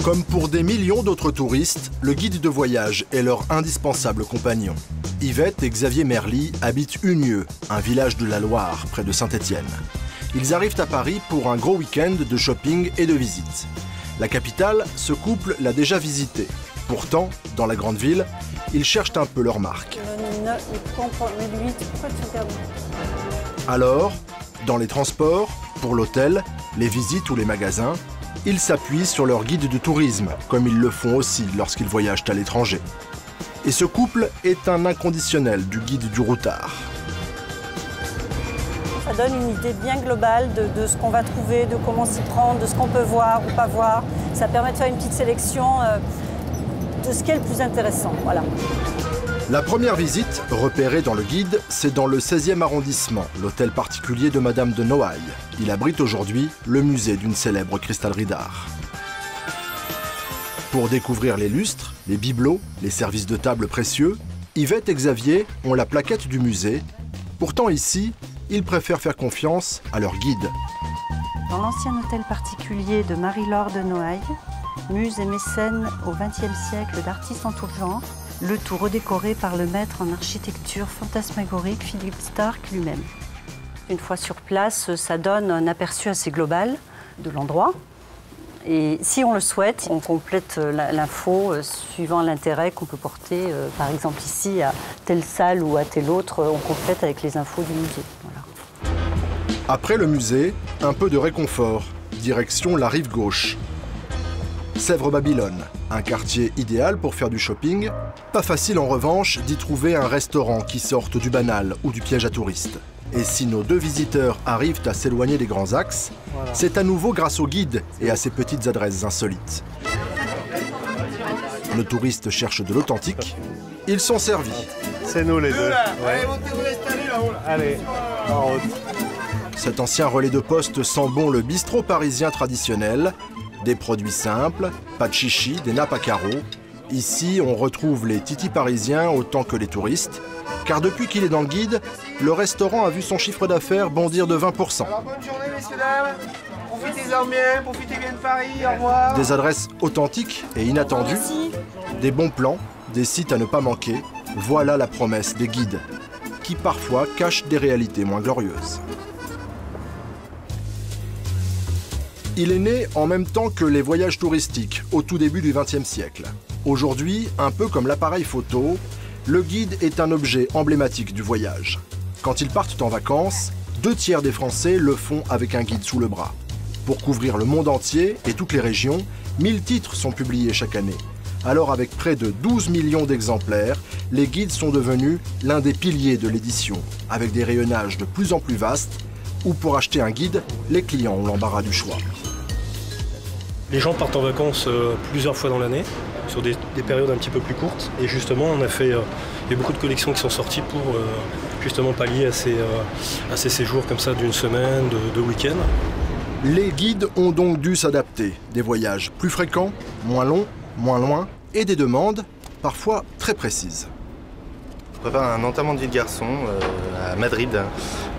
Comme pour des millions d'autres touristes, le guide de voyage est leur indispensable compagnon. Yvette et Xavier Merly habitent Unieux, un village de la Loire, près de Saint-Étienne. Ils arrivent à Paris pour un gros week-end de shopping et de visite. La capitale, ce couple l'a déjà visitée. Pourtant, dans la grande ville, ils cherchent un peu leur marque. Alors, dans les transports, pour l'hôtel, les visites ou les magasins, ils s'appuient sur leur guide de tourisme, comme ils le font aussi lorsqu'ils voyagent à l'étranger. Et ce couple est un inconditionnel du guide du routard. Ça donne une idée bien globale de ce qu'on va trouver, de comment s'y prendre, de ce qu'on peut voir ou pas voir. Ça permet de faire une petite sélection de ce qui est le plus intéressant. Voilà. La première visite, repérée dans le guide, c'est dans le 16e arrondissement, l'hôtel particulier de Madame de Noailles. Il abrite aujourd'hui le musée d'une célèbre cristallerie d'art. Pour découvrir les lustres, les bibelots, les services de table précieux, Yvette et Xavier ont la plaquette du musée. Pourtant ici, ils préfèrent faire confiance à leur guide. Dans l'ancien hôtel particulier de Marie-Laure de Noailles, muse et mécène au XXe siècle d'artistes en tout genre, le tout redécoré par le maître en architecture fantasmagorique Philippe Starck lui-même. Une fois sur place, ça donne un aperçu assez global de l'endroit. Et si on le souhaite, on complète l'info suivant l'intérêt qu'on peut porter. Par exemple ici, à telle salle ou à telle autre, on complète avec les infos du musée. Voilà. Après le musée, un peu de réconfort. Direction la rive gauche. Sèvres-Babylone, un quartier idéal pour faire du shopping. Pas facile en revanche d'y trouver un restaurant qui sorte du banal ou du piège à touristes. Et si nos deux visiteurs arrivent à s'éloigner des grands axes, voilà, c'est à nouveau grâce au guide et à ses petites adresses insolites. Nos touristes cherchent de l'authentique. Ils sont servis. C'est nous les deux. Ouais. Allez, en route. Cet ancien relais de poste sent bon le bistrot parisien traditionnel. Des produits simples, pas de chichi, des nappes à carreaux. Ici, on retrouve les titis parisiens autant que les touristes. Car depuis qu'il est dans le guide, le restaurant a vu son chiffre d'affaires bondir de 20%. Alors bonne journée messieurs dames, profitez-en bien, profitez bien de Paris, au revoir. Des adresses authentiques et inattendues, des bons plans, des sites à ne pas manquer. Voilà la promesse des guides, qui parfois cachent des réalités moins glorieuses. Il est né en même temps que les voyages touristiques, au tout début du XXe siècle. Aujourd'hui, un peu comme l'appareil photo, le guide est un objet emblématique du voyage. Quand ils partent en vacances, 2/3 des Français le font avec un guide sous le bras. Pour couvrir le monde entier et toutes les régions, 1000 titres sont publiés chaque année. Alors avec près de 12 millions d'exemplaires, les guides sont devenus l'un des piliers de l'édition, avec des rayonnages de plus en plus vastes, où pour acheter un guide, les clients ont l'embarras du choix. Les gens partent en vacances plusieurs fois dans l'année, sur des périodes un petit peu plus courtes. Et justement, il y a beaucoup de collections qui sont sorties pour justement pallier à ces séjours comme ça d'une semaine, de week-end. Les guides ont donc dû s'adapter. Des voyages plus fréquents, moins longs, moins loin, et des demandes parfois très précises. On prépare un enterrement de vie de garçon à Madrid.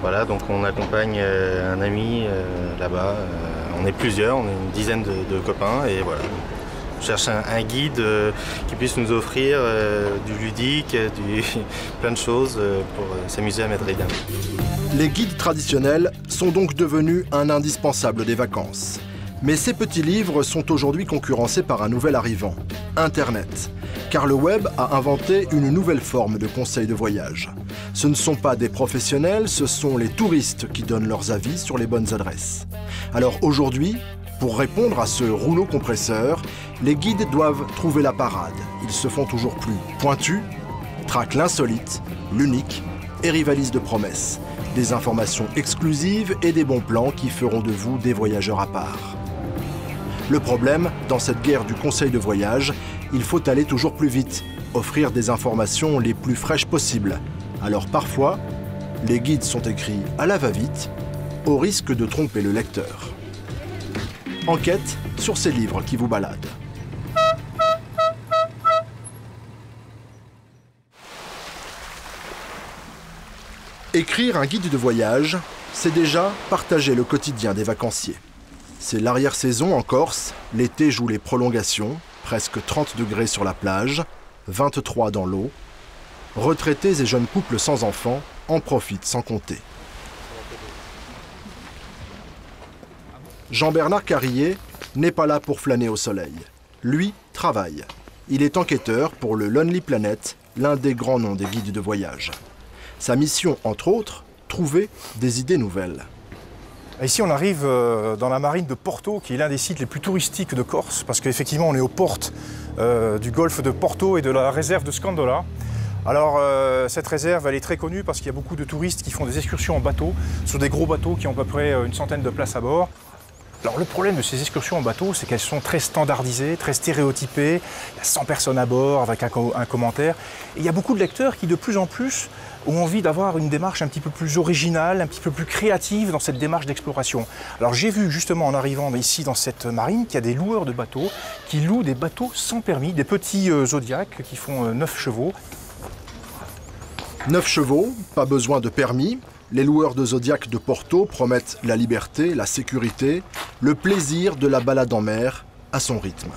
Voilà, donc on accompagne un ami là-bas. On est plusieurs, on est une dizaine de copains et voilà. On cherche un guide qui puisse nous offrir du ludique, plein de choses pour s'amuser à Madrid. Les guides traditionnels sont donc devenus un indispensable des vacances. Mais ces petits livres sont aujourd'hui concurrencés par un nouvel arrivant, Internet. Car le web a inventé une nouvelle forme de conseil de voyage. Ce ne sont pas des professionnels, ce sont les touristes qui donnent leurs avis sur les bonnes adresses. Alors aujourd'hui, pour répondre à ce rouleau compresseur, les guides doivent trouver la parade. Ils se font toujours plus pointus, traquent l'insolite, l'unique et rivalisent de promesses. Des informations exclusives et des bons plans qui feront de vous des voyageurs à part. Le problème, dans cette guerre du conseil de voyage, il faut aller toujours plus vite, offrir des informations les plus fraîches possibles. Alors parfois, les guides sont écrits à la va-vite, au risque de tromper le lecteur. Enquête sur ces livres qui vous baladent. Écrire un guide de voyage, c'est déjà partager le quotidien des vacanciers. C'est l'arrière-saison en Corse, l'été joue les prolongations, presque 30 degrés sur la plage, 23 dans l'eau. Retraités et jeunes couples sans enfants en profitent sans compter. Jean-Bernard Carrier n'est pas là pour flâner au soleil. Lui travaille. Il est enquêteur pour le Lonely Planet, l'un des grands noms des guides de voyage. Sa mission, entre autres, trouver des idées nouvelles. Ici, on arrive dans la marine de Porto, qui est l'un des sites les plus touristiques de Corse, parce qu'effectivement, on est aux portes du golfe de Porto et de la réserve de Scandola. Alors, cette réserve, elle est très connue parce qu'il y a beaucoup de touristes qui font des excursions en bateau, sur des gros bateaux qui ont à peu près une centaine de places à bord. Alors, le problème de ces excursions en bateau, c'est qu'elles sont très standardisées, très stéréotypées. Il y a 100 personnes à bord avec un commentaire. Et il y a beaucoup de lecteurs qui, de plus en plus, ont envie d'avoir une démarche un petit peu plus originale, un petit peu plus créative dans cette démarche d'exploration. Alors j'ai vu justement en arrivant ici dans cette marine qu'il y a des loueurs de bateaux qui louent des bateaux sans permis, des petits Zodiac qui font 9 chevaux. 9 chevaux, pas besoin de permis. Les loueurs de Zodiac de Porto promettent la liberté, la sécurité, le plaisir de la balade en mer à son rythme.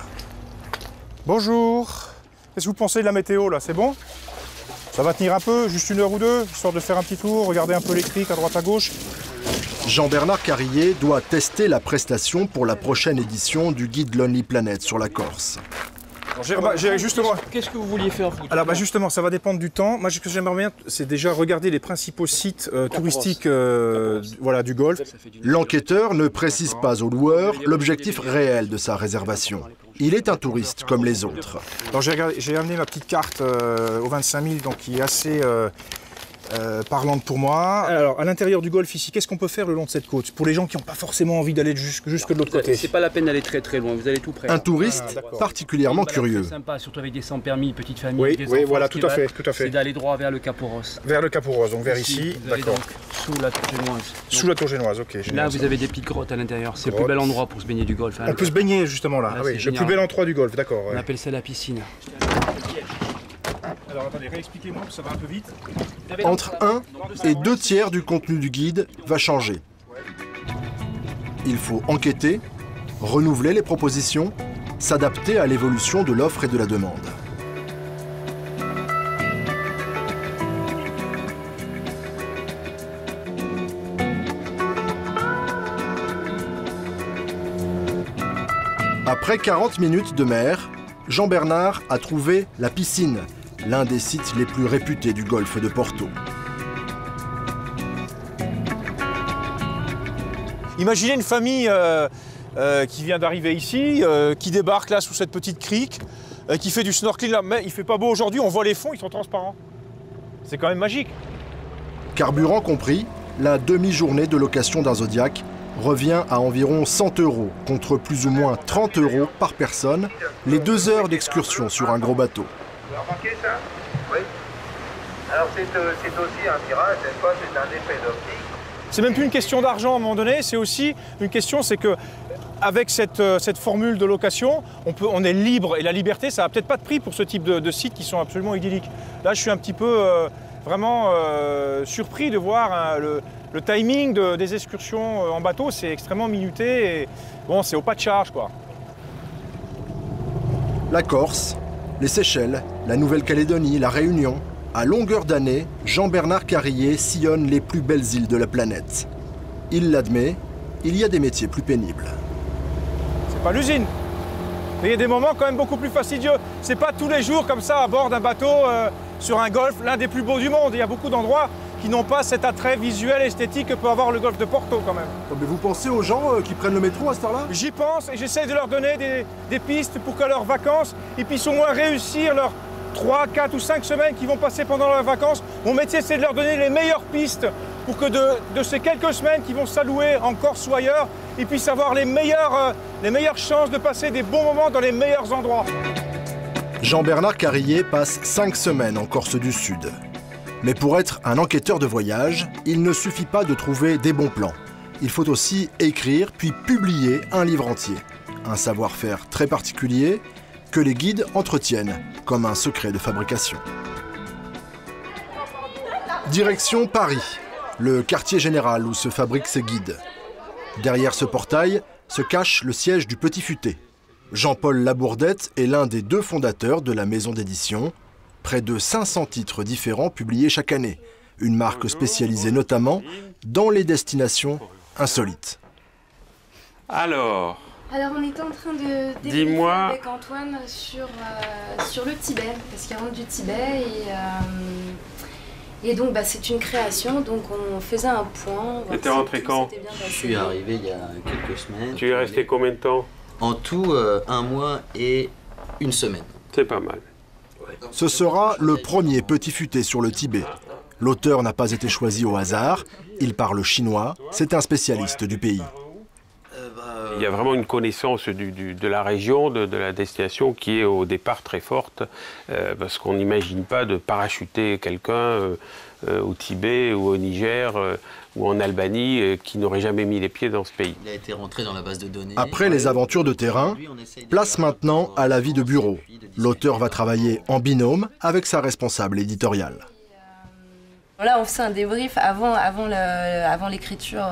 Bonjour. Qu'est-ce que vous pensez de la météo là? C'est bon? Ça va tenir un peu, juste 1 heure ou 2, histoire de faire un petit tour, regarder un peu les criques à droite à gauche. Jean-Bernard Carrier doit tester la prestation pour la prochaine édition du guide Lonely Planet sur la Corse. Justement... Qu'est-ce que vous vouliez faire vous? Alors justement, ça va dépendre du temps. Moi, ce que j'aimerais bien, c'est déjà regarder les principaux sites touristiques voilà, du golfe. L'enquêteur ne précise pas au loueur l'objectif réel de sa réservation. Il est un touriste comme les autres. J'ai amené ma petite carte au 25 000, donc qui est assez parlante pour moi. Alors, à l'intérieur du golfe ici, qu'est-ce qu'on peut faire le long de cette côte? Pour les gens qui n'ont pas forcément envie d'aller jusque de l'autre côté. C'est pas la peine d'aller très loin, vous allez tout près. Un touriste particulièrement curieux. C'est sympa, surtout avec des sans permis, petite famille. Oui, des oui, enfants, voilà, tout à fait. C'est d'aller droit vers le Cap Rose. Vers le Cap Rose, donc vers ici, d'accord. Sous la tour génoise. Sous la tour génoise, ok. Là, vous avez des petites grottes à l'intérieur. C'est le plus bel endroit pour se baigner du golfe. On peut se baigner justement là. Ah oui, le plus bel endroit du golfe, d'accord. On appelle ça la piscine. Alors attendez, réexpliquez-moi, ça va un peu vite. Entre 1 et 2 tiers du contenu du guide va changer. Il faut enquêter, renouveler les propositions, s'adapter à l'évolution de l'offre et de la demande. Après 40 minutes de mer, Jean-Bernard a trouvé la piscine, l'un des sites les plus réputés du golfe de Porto. Imaginez une famille qui vient d'arriver ici, qui débarque là sous cette petite crique, qui fait du snorkeling là, mais il fait pas beau aujourd'hui, on voit les fonds, ils sont transparents. C'est quand même magique. Carburant compris, la demi-journée de location d'un Zodiac revient à environ 100 € contre plus ou moins 30 € par personne, les 2 heures d'excursion sur un gros bateau. Vous avez remarqué ça? Oui. Alors c'est aussi un mirage, n'est-ce pas? C'est un effet d'optique. C'est même plus une question d'argent à un moment donné, c'est aussi une question, c'est que avec cette formule de location, on est libre, et la liberté, ça n'a peut-être pas de prix pour ce type de sites qui sont absolument idylliques. Là, je suis un petit peu vraiment surpris de voir le timing des excursions en bateau, c'est extrêmement minuté, et bon, c'est au pas de charge, quoi. La Corse, les Seychelles, la Nouvelle-Calédonie, la Réunion. À longueur d'année, Jean-Bernard Carrier sillonne les plus belles îles de la planète. Il l'admet, il y a des métiers plus pénibles. C'est pas l'usine. Mais il y a des moments quand même beaucoup plus fastidieux. C'est pas tous les jours comme ça à bord d'un bateau sur un golfe, l'un des plus beaux du monde. Il y a beaucoup d'endroits qui n'ont pas cet attrait visuel, esthétique que peut avoir le golfe de Porto quand même. Mais vous pensez aux gens qui prennent le métro à cette heure-là? J'y pense et j'essaie de leur donner des pistes pour que leurs vacances, ils puissent au moins réussir leurs 3, 4 ou 5 semaines qu'ils vont passer pendant leurs vacances. Mon métier, c'est de leur donner les meilleures pistes pour que de ces quelques semaines qu'ils vont s'allouer en Corse ou ailleurs, ils puissent avoir les meilleures chances de passer des bons moments dans les meilleurs endroits. Jean-Bernard Carrier passe 5 semaines en Corse du Sud. Mais pour être un enquêteur de voyage, il ne suffit pas de trouver des bons plans. Il faut aussi écrire puis publier un livre entier. Un savoir-faire très particulier que les guides entretiennent comme un secret de fabrication. Direction Paris, le quartier général où se fabriquent ces guides. Derrière ce portail, se cache le siège du Petit Futé. Jean-Paul Labourdette est l'un des 2 fondateurs de la maison d'édition. Près de 500 titres différents publiés chaque année. Une marque spécialisée notamment dans les destinations insolites. Alors, on était en train de débriefer avec Antoine sur le Tibet, parce qu'il rentre du Tibet et donc c'est une création, donc on faisait un point. Tu étais rentré quand? Je suis arrivé il y a quelques semaines. Tu es resté combien de temps? En tout, 1 mois et 1 semaine. C'est pas mal. Ce sera le premier Petit Futé sur le Tibet. L'auteur n'a pas été choisi au hasard, il parle chinois, c'est un spécialiste du pays. Il y a vraiment une connaissance de la région, de la destination qui est au départ très forte, parce qu'on n'imagine pas de parachuter quelqu'un au Tibet ou au Niger ou en Albanie qui n'aurait jamais mis les pieds dans ce pays. Il a été rentré dans la base de données. Après les aventures de terrain, place maintenant à la vie de bureau. L'auteur va travailler en binôme avec sa responsable éditoriale. Là, on fait un débrief avant l'écriture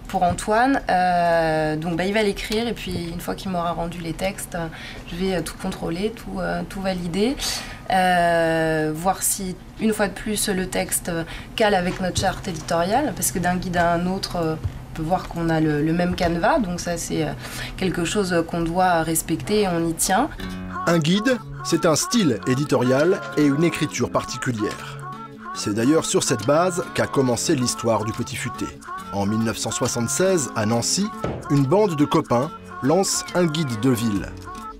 pour Antoine. Donc il va l'écrire et puis une fois qu'il m'aura rendu les textes, je vais tout contrôler, tout valider. Voir si, une fois de plus, le texte cale avec notre charte éditoriale, parce que d'un guide à un autre, on peut voir qu'on a le même canevas, donc ça c'est quelque chose qu'on doit respecter et on y tient. Un guide, c'est un style éditorial et une écriture particulière. C'est d'ailleurs sur cette base qu'a commencé l'histoire du Petit Futé. En 1976, à Nancy, une bande de copains lance un guide de ville.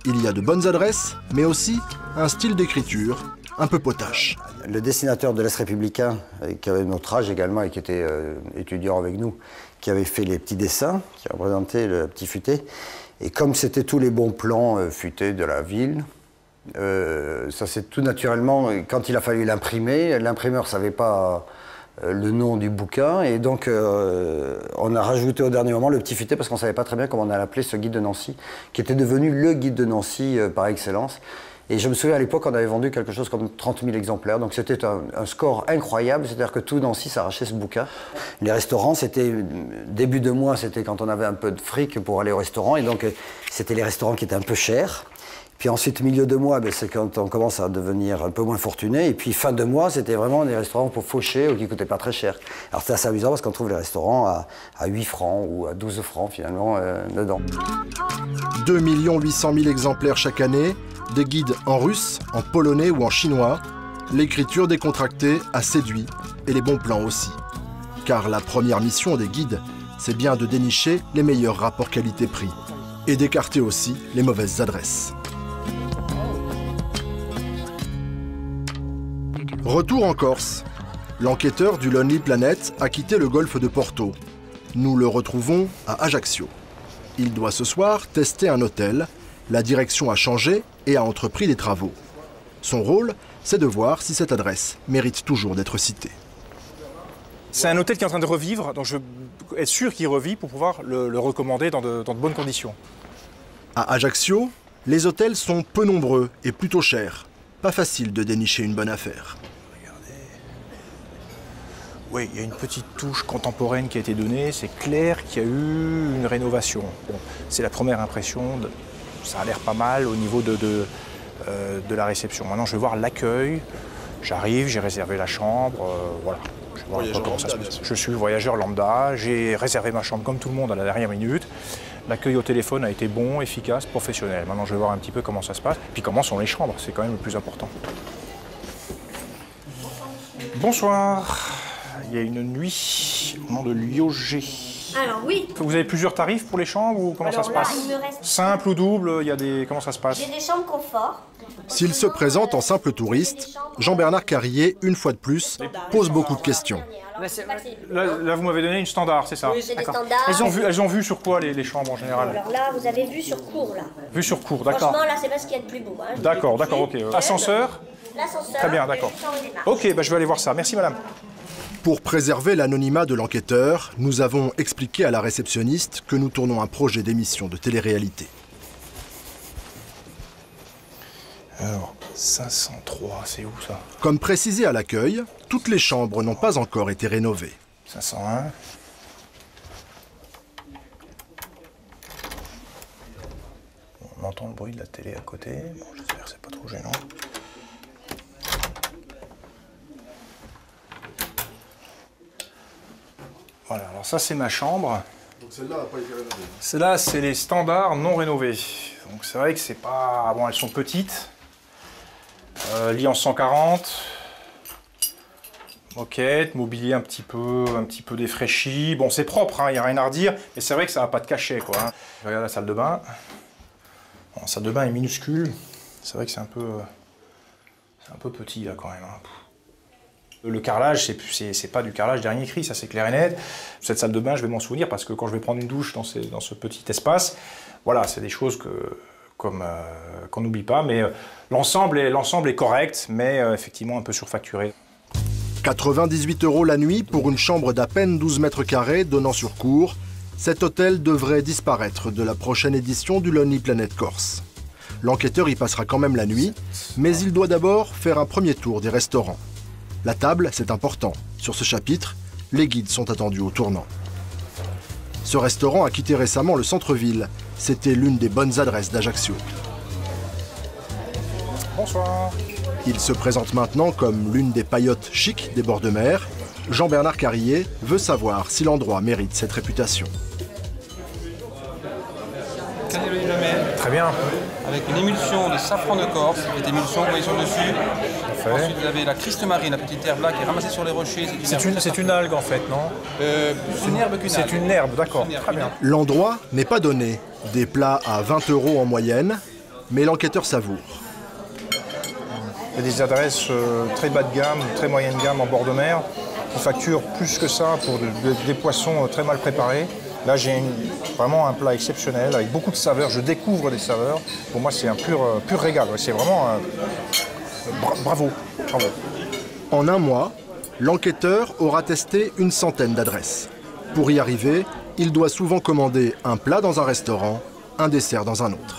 Il y a de bonnes adresses, mais aussi un style d'écriture un peu potache. Le dessinateur de l'Est républicain, qui avait notre âge également et qui était étudiant avec nous, qui avait fait les petits dessins, qui représentaient le Petit Futé. Et comme c'était tous les bons plans futés de la ville, ça c'est tout naturellement, quand il a fallu l'imprimer, l'imprimeur ne savait pas le nom du bouquin, et donc on a rajouté au dernier moment le Petit Futé parce qu'on ne savait pas très bien comment on allait appeler ce guide de Nancy, qui était devenu le guide de Nancy par excellence. Et je me souviens à l'époque, on avait vendu quelque chose comme 30 000 exemplaires, donc c'était un score incroyable, c'est-à-dire que tout Nancy s'arrachait ce bouquin. Les restaurants, c'était début de mois, c'était quand on avait un peu de fric pour aller au restaurant, et donc c'était les restaurants qui étaient un peu chers. Puis ensuite, milieu de mois, c'est quand on commence à devenir un peu moins fortuné. Et puis fin de mois, c'était vraiment des restaurants pour faucher ou qui ne coûtaient pas très cher. Alors c'était assez amusant parce qu'on trouve les restaurants à 8 francs ou à 12 francs finalement dedans. 2 800 000 exemplaires chaque année, des guides en russe, en polonais ou en chinois. L'écriture décontractée a séduit, et les bons plans aussi. Car la première mission des guides, c'est bien de dénicher les meilleurs rapports qualité-prix et d'écarter aussi les mauvaises adresses. Retour en Corse. L'enquêteur du Lonely Planet a quitté le golfe de Porto. Nous le retrouvons à Ajaccio. Il doit ce soir tester un hôtel. La direction a changé et a entrepris des travaux. Son rôle, c'est de voir si cette adresse mérite toujours d'être citée. C'est un hôtel qui est en train de revivre, donc je veux être sûr qu'il revit pour pouvoir le recommander dans de bonnes conditions. À Ajaccio, les hôtels sont peu nombreux et plutôt chers. Pas facile de dénicher une bonne affaire. Oui, il y a une petite touche contemporaine qui a été donnée. C'est clair qu'il y a eu une rénovation. Bon, c'est la première impression. Ça a l'air pas mal au niveau de la réception. Maintenant, je vais voir l'accueil. J'arrive, j'ai réservé la chambre. Voilà. Je vais voir un peu comment ça se passe. Je suis voyageur lambda. J'ai réservé ma chambre comme tout le monde à la dernière minute. L'accueil au téléphone a été bon, efficace, professionnel. Maintenant, je vais voir un petit peu comment ça se passe. Puis comment sont les chambres, c'est quand même le plus important. Bonsoir. Il y a une nuit au nom de Liogé. Alors oui. Vous avez plusieurs tarifs pour les chambres ou comment ça se passe? Il me reste... Simple ou double, il y a des... Comment ça se passe? J'ai des chambres confort. S'il se présente en simple touriste, Jean-Bernard Carrier, une fois de plus, pose beaucoup de questions. Là, vous m'avez donné une standard, c'est ça? Oui, j'ai des standards. Elles ont vu sur quoi les chambres en général? Alors là, vous avez vu sur cours là. Vue sur cours, d'accord. Franchement, là, c'est pas ce qu'il y a de plus beau. Hein. D'accord, ok. Ascenseur? L'ascenseur. Très bien, d'accord. Ok, je vais aller voir ça. Merci, madame. Pour préserver l'anonymat de l'enquêteur, nous avons expliqué à la réceptionniste que nous tournons un projet d'émission de télé-réalité. Alors, 503, c'est où ça? Comme précisé à l'accueil, toutes les chambres n'ont pas encore été rénovées. 501. On entend le bruit de la télé à côté. Bon, j'espère que c'est pas trop gênant. Voilà, alors ça c'est ma chambre. Donc celle-là n'a pas été rénovée. Celle-là, c'est les standards non rénovés. Donc c'est vrai que c'est pas... Bon, elles sont petites. Lit en 140. Moquette, mobilier un petit peu défraîchi. Bon, c'est propre, hein, y a rien à redire, mais c'est vrai que ça n'a pas de cachet, quoi. Hein. Je regarde la salle de bain. Bon, la salle de bain est minuscule. C'est vrai que c'est un peu petit, là, quand même. Hein. Le carrelage, c'est pas du carrelage dernier cri, ça c'est clair et net. Cette salle de bain, je vais m'en souvenir parce que quand je vais prendre une douche dans ce petit espace, voilà, c'est des choses qu'on n'oublie pas. Mais l'ensemble est correct, mais effectivement un peu surfacturé. 98 € la nuit pour une chambre d'à peine 12 mètres carrés donnant sur cour. Cet hôtel devrait disparaître de la prochaine édition du Lonely Planet Corse. L'enquêteur y passera quand même la nuit, mais il doit d'abord faire un premier tour des restaurants. La table, c'est important. Sur ce chapitre, les guides sont attendus au tournant. Ce restaurant a quitté récemment le centre-ville. C'était l'une des bonnes adresses d'Ajaccio. Bonsoir. Il se présente maintenant comme l'une des paillotes chics des bords de mer. Jean-Bernard Carrier veut savoir si l'endroit mérite cette réputation. Cannelé de mer. Très bien. Avec une émulsion de safran de Corse. Cette émulsion, vous voyez sur le dessus. Parfait. Ensuite, vous avez la criste marine, la petite herbe là qui est ramassée sur les rochers. C'est une algue en fait, non? Plus une herbe qu'une algue. C'est une herbe, d'accord. Très bien. L'endroit n'est pas donné. Des plats à 20 € en moyenne, mais l'enquêteur savoure. Il y a des adresses très bas de gamme, très moyenne gamme en bord de mer. On facture plus que ça pour des poissons très mal préparés. Là, j'ai vraiment un plat exceptionnel avec beaucoup de saveurs. Je découvre des saveurs. Pour moi, c'est un pur régal. Ouais, c'est vraiment... bravo. Bravo. En un mois, l'enquêteur aura testé une centaine d'adresses. Pour y arriver, il doit souvent commander un plat dans un restaurant, un dessert dans un autre.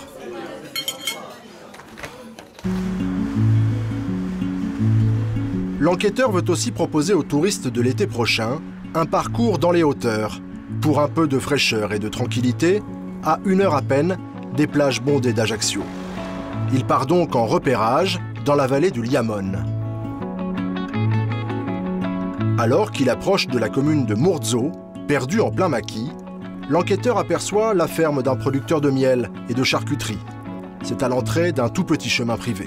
L'enquêteur veut aussi proposer aux touristes de l'été prochain un parcours dans les hauteurs, pour un peu de fraîcheur et de tranquillité, à 1 heure à peine des plages bondées d'Ajaccio. Il part donc en repérage dans la vallée du Liamone. Alors qu'il approche de la commune de Murzo, perdu en plein maquis, l'enquêteur aperçoit la ferme d'un producteur de miel et de charcuterie. C'est à l'entrée d'un tout petit chemin privé.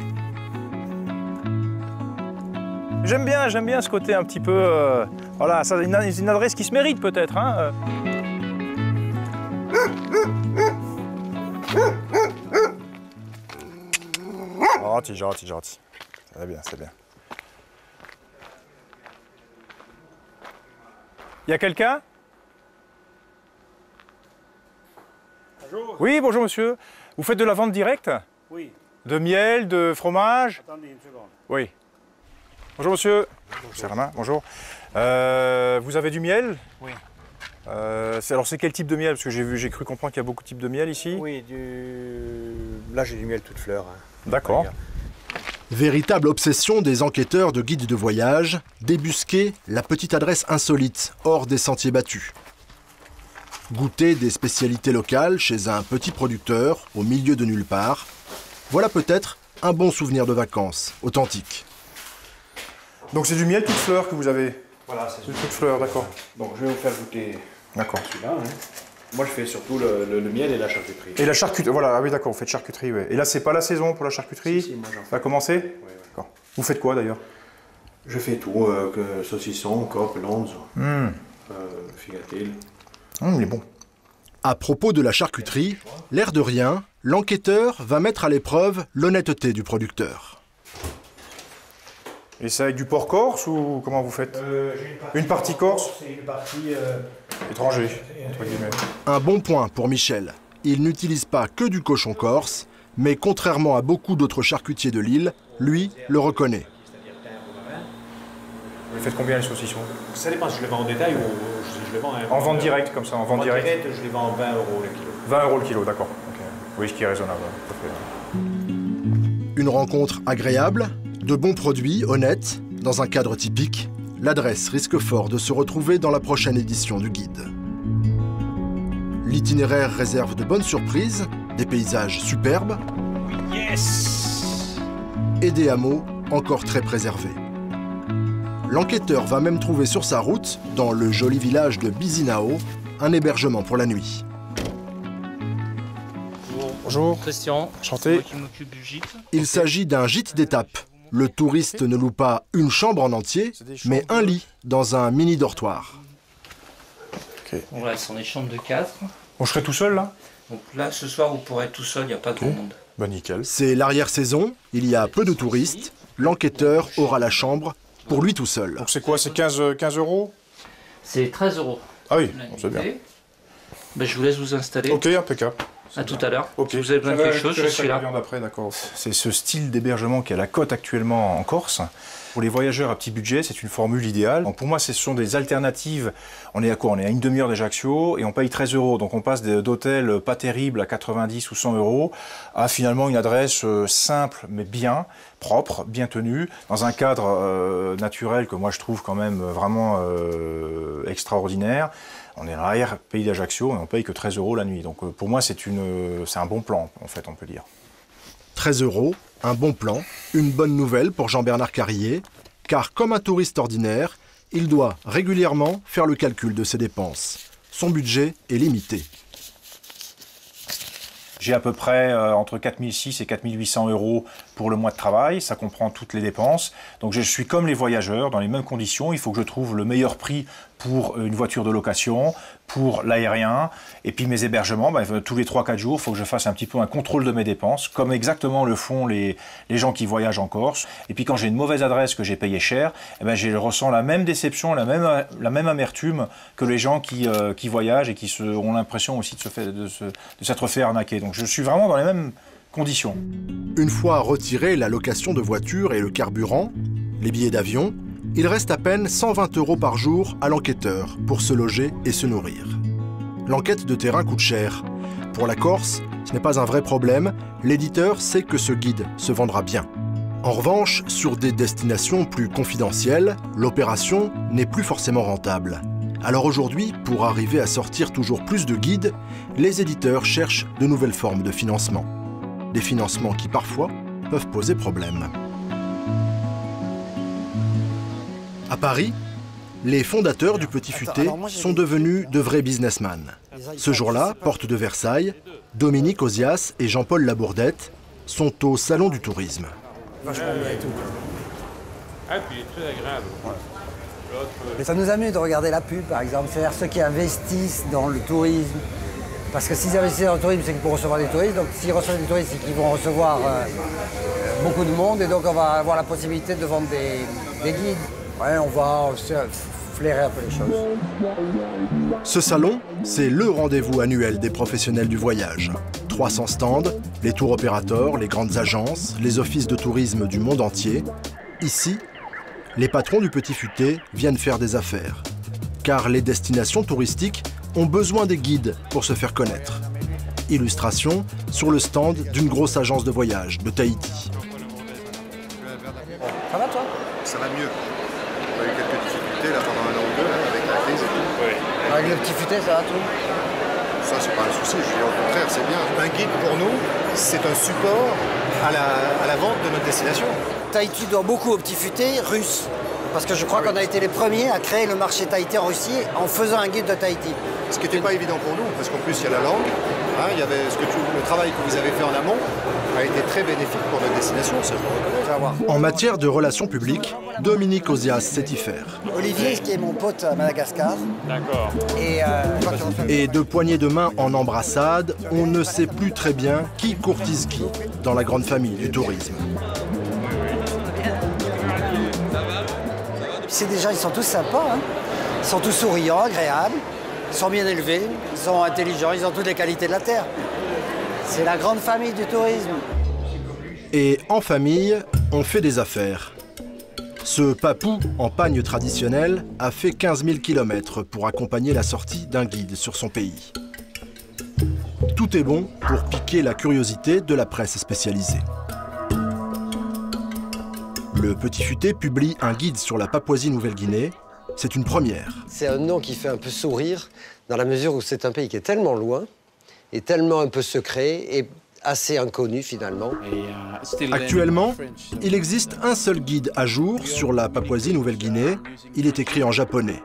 J'aime bien ce côté un petit peu... voilà, c'est une adresse qui se mérite peut-être. Hein. Gentil. C'est bien, c'est bien. Il y a quelqu'un? Bonjour. Oui, bonjour monsieur. Vous faites de la vente directe? Oui. De miel, de fromage? Attendez une seconde. Oui. Bonjour monsieur. C'est Romain, bonjour. Vous avez du miel? Oui. Alors c'est quel type de miel? Parce que j'ai cru comprendre qu'il y a beaucoup de types de miel ici. Oui, là j'ai du miel toute fleur. Hein. D'accord. Véritable obsession des enquêteurs de guides de voyage, débusquer la petite adresse insolite, hors des sentiers battus. Goûter des spécialités locales chez un petit producteur, au milieu de nulle part. Voilà peut-être un bon souvenir de vacances, authentique. Donc c'est du miel toute fleur que vous avez? Voilà, c'est toute fleur, d'accord. Donc je vais vous faire goûter celui-là. Hein. Moi je fais surtout le miel et la charcuterie. Et la charcuterie, voilà, ah oui d'accord, vous faites charcuterie, oui. Et là c'est pas la saison pour la charcuterie? Si, moi j'en fais. Ça a commencé? Oui. D'accord. Vous faites quoi d'ailleurs? Je fais tout, saucisson, coque, lonze, figatil. Il est bon. À propos de la charcuterie, l'air de rien, l'enquêteur va mettre à l'épreuve l'honnêteté du producteur. Et c'est avec du porc corse ou comment vous faites? Une partie corse et une partie étranger, entre guillemets. Un bon point pour Michel. Il n'utilise pas que du cochon corse, mais contrairement à beaucoup d'autres charcutiers de l'île, lui le reconnaît. Vous faites combien les saucissons? Ça dépend si je les vends en détail ou je les vends en vente directe comme ça, en vente directe. Je les vends 20 € le kilo. 20 € le kilo, d'accord. Okay. Oui, ce qui est raisonnable. Une rencontre agréable, de bons produits, honnêtes, dans un cadre typique. L'adresse risque fort de se retrouver dans la prochaine édition du guide. L'itinéraire réserve de bonnes surprises, Des paysages superbes. Yes! Et des hameaux encore très préservés. L'enquêteur va même trouver sur sa route, dans le joli village de Bizinao, un hébergement pour la nuit. Bonjour. Christian, enchanté. c'est moi qui m'occupe du gîte. Il s'agit d'un gîte d'étape. Le touriste ne loue pas une chambre en entier, mais un lit dans un mini-dortoir. Okay. Bon, là, ce sont des chambres de 4. Bon, je serai tout seul là? Donc là, ce soir, vous pourrez être tout seul, il n'y a pas de monde. Bah nickel. C'est l'arrière-saison, il y a peu de touristes. L'enquêteur aura la chambre pour lui tout seul. Donc c'est quoi, c'est 15 euros? C'est 13 €. Ah oui, c'est bien. Ben, je vous laisse vous installer. Ok, impeccable. À tout à l'heure. Okay. Si vous avez besoin de quelque chose, je suis là. C'est ce style d'hébergement qui est à la cote actuellement en Corse. Pour les voyageurs à petit budget, c'est une formule idéale. Donc pour moi, ce sont des alternatives. On est à quoi? On est à une demi-heure d'Ajaccio et on paye 13 €. Donc on passe d'hôtels pas terribles à 90 ou 100 € à finalement une adresse simple mais bien, propre, bien tenue, dans un cadre naturel que moi je trouve quand même vraiment extraordinaire. On est dans l'arrière-pays d'Ajaccio et on paye que 13 € la nuit. Donc pour moi, c'est un bon plan, en fait, on peut dire. 13 €, un bon plan, une bonne nouvelle pour Jean-Bernard Carrier, car comme un touriste ordinaire, il doit régulièrement faire le calcul de ses dépenses. Son budget est limité. J'ai à peu près entre 4 600 et 4 800 € pour le mois de travail, ça comprend toutes les dépenses. Donc je suis comme les voyageurs, dans les mêmes conditions, il faut que je trouve le meilleur prix pour une voiture de location, pour l'aérien, et puis mes hébergements, tous les 3-4 jours, il faut que je fasse un petit peu un contrôle de mes dépenses, comme exactement le font les gens qui voyagent en Corse. Et puis quand j'ai une mauvaise adresse que j'ai payée cher, je ressens la même déception, la même amertume que les gens qui voyagent et qui ont l'impression aussi de s'être fait arnaquer. Donc je suis vraiment dans les mêmes conditions. Une fois retiré la location de voiture et le carburant, les billets d'avion, il reste à peine 120 € par jour à l'enquêteur pour se loger et se nourrir. L'enquête de terrain coûte cher. Pour la Corse, ce n'est pas un vrai problème, l'éditeur sait que ce guide se vendra bien. En revanche, sur des destinations plus confidentielles, l'opération n'est plus forcément rentable. Alors aujourd'hui, pour arriver à sortir toujours plus de guides, les éditeurs cherchent de nouvelles formes de financement. Des financements qui parfois peuvent poser problème. À Paris, les fondateurs du Petit Futé sont devenus de vrais businessmen. Ce jour-là, porte de Versailles, Dominique Ozias et Jean-Paul Labourdette sont au Salon du Tourisme. Vachement bien et tout. Ah, puis il est très agréable. Mais ça nous amuse de regarder la pub, par exemple. C'est-à-dire ceux qui investissent dans le tourisme. Parce que s'ils investissent dans le tourisme, c'est pour recevoir des touristes. Donc s'ils reçoivent des touristes, c'est qu'ils vont recevoir beaucoup de monde. Et donc on va avoir la possibilité de vendre des guides. Ouais, on va flairer un peu les choses. Ce salon, c'est le rendez-vous annuel des professionnels du voyage. 300 stands, les tours opérateurs, les grandes agences, les offices de tourisme du monde entier. Ici, les patrons du Petit Futé viennent faire des affaires. Car les destinations touristiques ont besoin des guides pour se faire connaître. Illustration sur le stand d'une grosse agence de voyage de Tahiti. Ça va toi? Ça va mieux. On a eu quelques difficultés là pendant 1 an ou 2 avec la crise et tout. Oui. Avec le Petit Futé, ça va tout? Ça, c'est pas un souci, je dis au contraire, c'est bien. Un guide pour nous, c'est un support à la vente de notre destination. Tahiti doit beaucoup au Petit Futé russe. Parce que je crois qu'on a été les premiers à créer le marché Tahiti en Russie en faisant un guide de Tahiti. Ce qui n'était pas évident pour nous, parce qu'en plus il y a la langue. Hein, il y avait le travail que vous avez fait en amont a été très bénéfique pour notre destination, ça je le reconnais. En matière de relations publiques, Dominique Ozias sait y faire. Olivier, qui est mon pote à Madagascar. D'accord. Et de poignées de main en embrassade, on ne sait plus très bien qui courtise qui dans la grande famille du tourisme. C'est des gens, ils sont tous sympas, hein. Ils sont tous souriants, agréables, ils sont bien élevés, ils sont intelligents, ils ont toutes les qualités de la terre. C'est la grande famille du tourisme. Et en famille, on fait des affaires. Ce papou en pagne traditionnelle a fait 15 000 km pour accompagner la sortie d'un guide sur son pays. Tout est bon pour piquer la curiosité de la presse spécialisée. Le Petit Futé publie un guide sur la Papouasie-Nouvelle-Guinée. C'est une première. C'est un nom qui fait un peu sourire, dans la mesure où c'est un pays qui est tellement loin est tellement un peu secret et assez inconnu finalement. Actuellement, il existe un seul guide à jour sur la Papouasie-Nouvelle-Guinée. Il est écrit en japonais.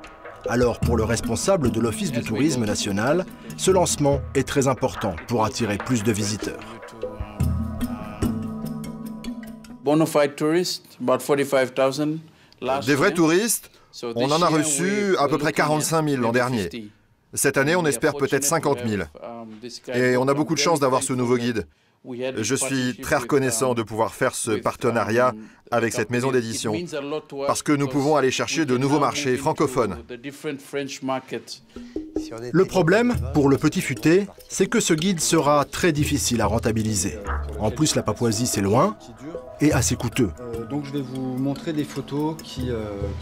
Alors, pour le responsable de l'Office du tourisme national, ce lancement est très important pour attirer plus de visiteurs. Des vrais touristes, on en a reçu à peu près 45 000 l'an dernier. Cette année, on espère peut-être 50 000. Et on a beaucoup de chance d'avoir ce nouveau guide. Je suis très reconnaissant de pouvoir faire ce partenariat avec cette maison d'édition, parce que nous pouvons aller chercher de nouveaux marchés francophones. Le problème, pour le Petit Futé, c'est que ce guide sera très difficile à rentabiliser. En plus, la Papouasie, c'est loin et assez coûteux. Donc je vais vous montrer des photos qui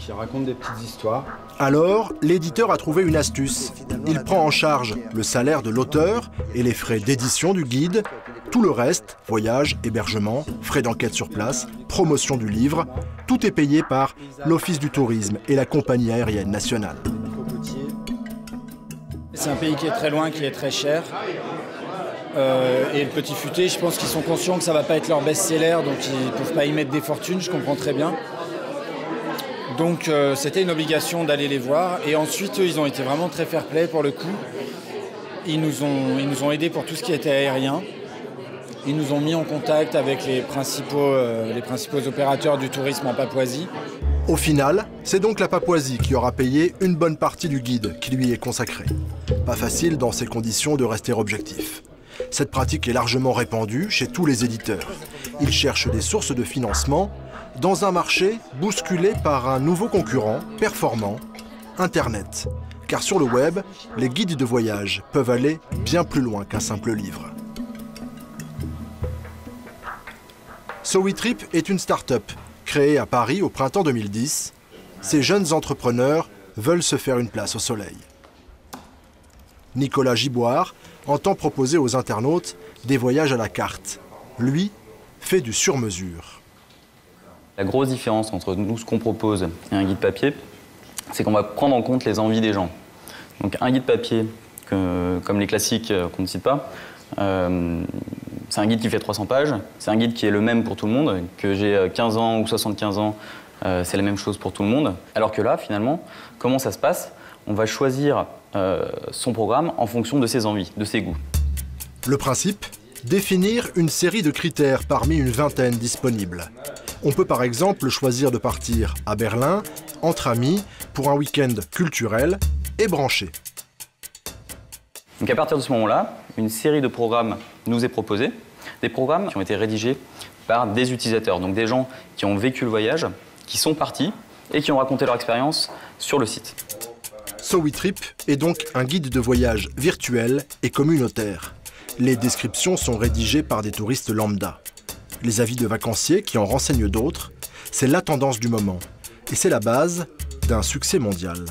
racontent des petites histoires. Alors, l'éditeur a trouvé une astuce. Il prend en charge le salaire de l'auteur et les frais d'édition du guide. Tout le reste, voyage, hébergement, frais d'enquête sur place, promotion du livre, tout est payé par l'Office du tourisme et la compagnie aérienne nationale. C'est un pays qui est très loin, qui est très cher. Et le Petit Futé, je pense qu'ils sont conscients que ça ne va pas être leur best-seller, donc ils ne peuvent pas y mettre des fortunes, je comprends très bien. Donc c'était une obligation d'aller les voir. Et ensuite, eux, ils ont été vraiment très fair-play pour le coup. Ils nous ont aidés pour tout ce qui était aérien. Ils nous ont mis en contact avec les principaux opérateurs du tourisme en Papouasie. Au final, c'est donc la Papouasie qui aura payé une bonne partie du guide qui lui est consacré. Pas facile dans ces conditions de rester objectif. Cette pratique est largement répandue chez tous les éditeurs. Ils cherchent des sources de financement dans un marché bousculé par un nouveau concurrent performant, Internet. Car sur le web, les guides de voyage peuvent aller bien plus loin qu'un simple livre. SoWeTrip est une start-up créée à Paris au printemps 2010. Ces jeunes entrepreneurs veulent se faire une place au soleil. Nicolas Giboire entend proposer aux internautes des voyages à la carte. Lui fait du sur-mesure. La grosse différence entre nous, ce qu'on propose, et un guide papier, c'est qu'on va prendre en compte les envies des gens. Donc un guide papier, comme les classiques qu'on ne cite pas, c'est un guide qui fait 300 pages, c'est un guide qui est le même pour tout le monde, que j'ai 15 ans ou 75 ans, c'est la même chose pour tout le monde. Alors que là, finalement, comment ça se passe? On va choisir son programme en fonction de ses envies, de ses goûts. Le principe? Définir une série de critères parmi une vingtaine disponibles. On peut par exemple choisir de partir à Berlin, entre amis, pour un week-end culturel et branché. Donc à partir de ce moment-là, une série de programmes nous est proposée, des programmes qui ont été rédigés par des utilisateurs, donc des gens qui ont vécu le voyage, qui sont partis et qui ont raconté leur expérience sur le site. SoWeTrip est donc un guide de voyage virtuel et communautaire. Les descriptions sont rédigées par des touristes lambda. Les avis de vacanciers qui en renseignent d'autres, c'est la tendance du moment. Et c'est la base d'un succès mondial.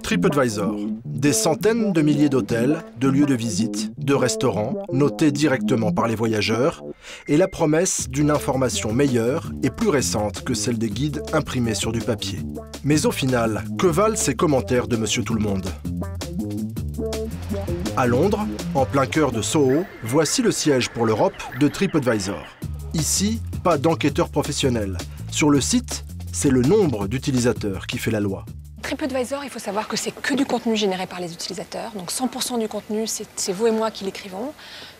TripAdvisor, des centaines de milliers d'hôtels, de lieux de visite, de restaurants, notés directement par les voyageurs, et la promesse d'une information meilleure et plus récente que celle des guides imprimés sur du papier. Mais au final, que valent ces commentaires de Monsieur Tout-le-Monde? À Londres, en plein cœur de Soho, voici le siège pour l'Europe de TripAdvisor. Ici, pas d'enquêteurs professionnels. Sur le site, c'est le nombre d'utilisateurs qui fait la loi. TripAdvisor, il faut savoir que c'est que du contenu généré par les utilisateurs. Donc 100% du contenu, c'est vous et moi qui l'écrivons.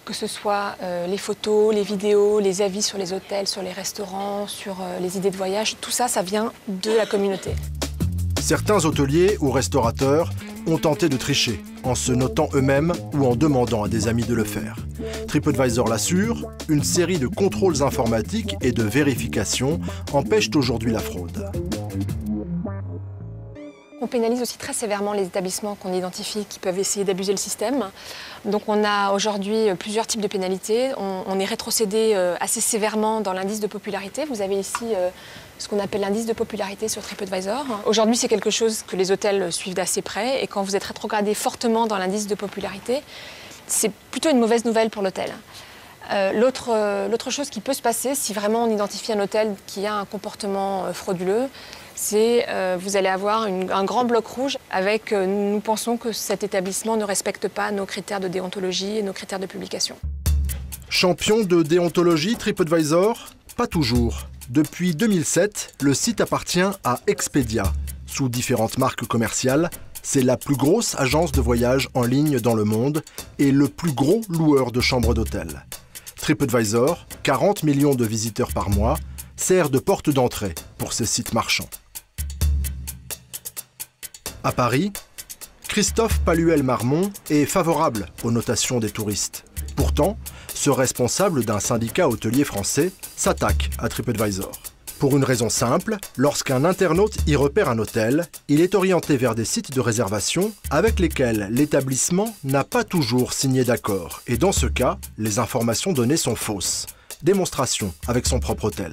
Que ce soit les photos, les vidéos, les avis sur les hôtels, sur les restaurants, sur les idées de voyage, tout ça, ça vient de la communauté. Certains hôteliers ou restaurateurs ont tenté de tricher, en se notant eux-mêmes ou en demandant à des amis de le faire. TripAdvisor l'assure, une série de contrôles informatiques et de vérifications empêchent aujourd'hui la fraude. On pénalise aussi très sévèrement les établissements qu'on identifie qui peuvent essayer d'abuser le système. Donc on a aujourd'hui plusieurs types de pénalités. On est rétrocédé assez sévèrement dans l'indice de popularité. Vous avez ici ce qu'on appelle l'indice de popularité sur TripAdvisor. Aujourd'hui, c'est quelque chose que les hôtels suivent d'assez près. Et quand vous êtes rétrogradé fortement dans l'indice de popularité, c'est plutôt une mauvaise nouvelle pour l'hôtel. L'autre chose qui peut se passer, si vraiment on identifie un hôtel qui a un comportement frauduleux, vous allez avoir un grand bloc rouge avec nous pensons que cet établissement ne respecte pas nos critères de déontologie et nos critères de publication. Champion de déontologie TripAdvisor? Pas toujours. Depuis 2007, le site appartient à Expedia. Sous différentes marques commerciales, c'est la plus grosse agence de voyage en ligne dans le monde et le plus gros loueur de chambres d'hôtel. TripAdvisor, 40 millions de visiteurs par mois, sert de porte d'entrée pour ces sites marchands. À Paris, Christophe Paluel-Marmont est favorable aux notations des touristes. Pourtant, ce responsable d'un syndicat hôtelier français s'attaque à TripAdvisor. Pour une raison simple, lorsqu'un internaute y repère un hôtel, il est orienté vers des sites de réservation avec lesquels l'établissement n'a pas toujours signé d'accord. Et dans ce cas, les informations données sont fausses. Démonstration avec son propre hôtel.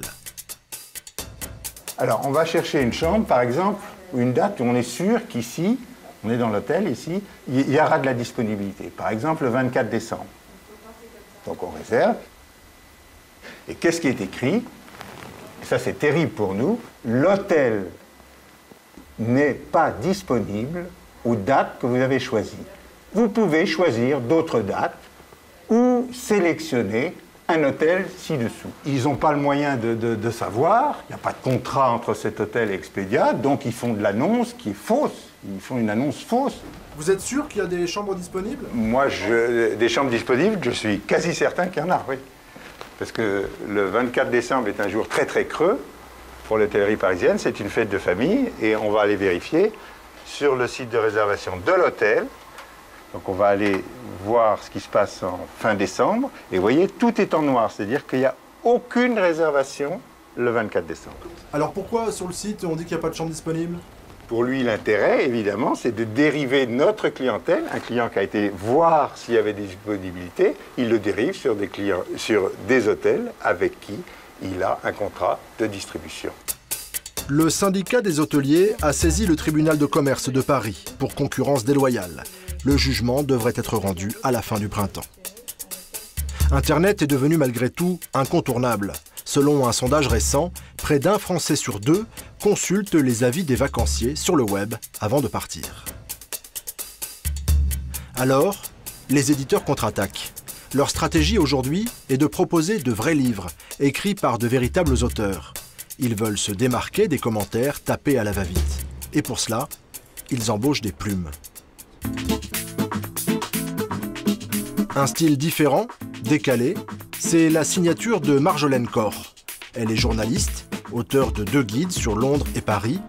Alors, on va chercher une chambre, par exemple, ou une date où on est sûr qu'ici, on est dans l'hôtel, ici, il y aura de la disponibilité. Par exemple, le 24 décembre. Donc on réserve. Et qu'est-ce qui est écrit? Ça, c'est terrible pour nous. L'hôtel n'est pas disponible aux dates que vous avez choisies. Vous pouvez choisir d'autres dates ou sélectionner un hôtel ci-dessous. Ils n'ont pas le moyen de savoir. Il n'y a pas de contrat entre cet hôtel et Expedia, donc ils font de l'annonce qui est fausse. Ils font une annonce fausse. Vous êtes sûr qu'il y a des chambres disponibles? Moi, des chambres disponibles, je suis quasi certain qu'il y en a, oui. Parce que le 24 décembre est un jour très très creux pour l'hôtellerie parisienne. C'est une fête de famille et on va aller vérifier sur le site de réservation de l'hôtel. Donc on va aller voir ce qui se passe en fin décembre. Et vous voyez, tout est en noir, c'est-à-dire qu'il n'y a aucune réservation le 24 décembre. Alors pourquoi sur le site on dit qu'il n'y a pas de chambre disponible? Pour lui, l'intérêt, évidemment, c'est de dériver notre clientèle, un client qui a été voir s'il y avait des disponibilités, il le dérive sur des clients, sur des hôtels avec qui il a un contrat de distribution. Le syndicat des hôteliers a saisi le tribunal de commerce de Paris pour concurrence déloyale. Le jugement devrait être rendu à la fin du printemps. Internet est devenu malgré tout incontournable. Selon un sondage récent, près d'un Français sur deux consulte les avis des vacanciers sur le web avant de partir. Alors, les éditeurs contre-attaquent. Leur stratégie aujourd'hui est de proposer de vrais livres, écrits par de véritables auteurs. Ils veulent se démarquer des commentaires tapés à la va-vite. Et pour cela, ils embauchent des plumes. Un style différent, décalé, c'est la signature de Marjolaine Corr. Elle est journaliste, auteure de 2 guides sur Londres et Paris.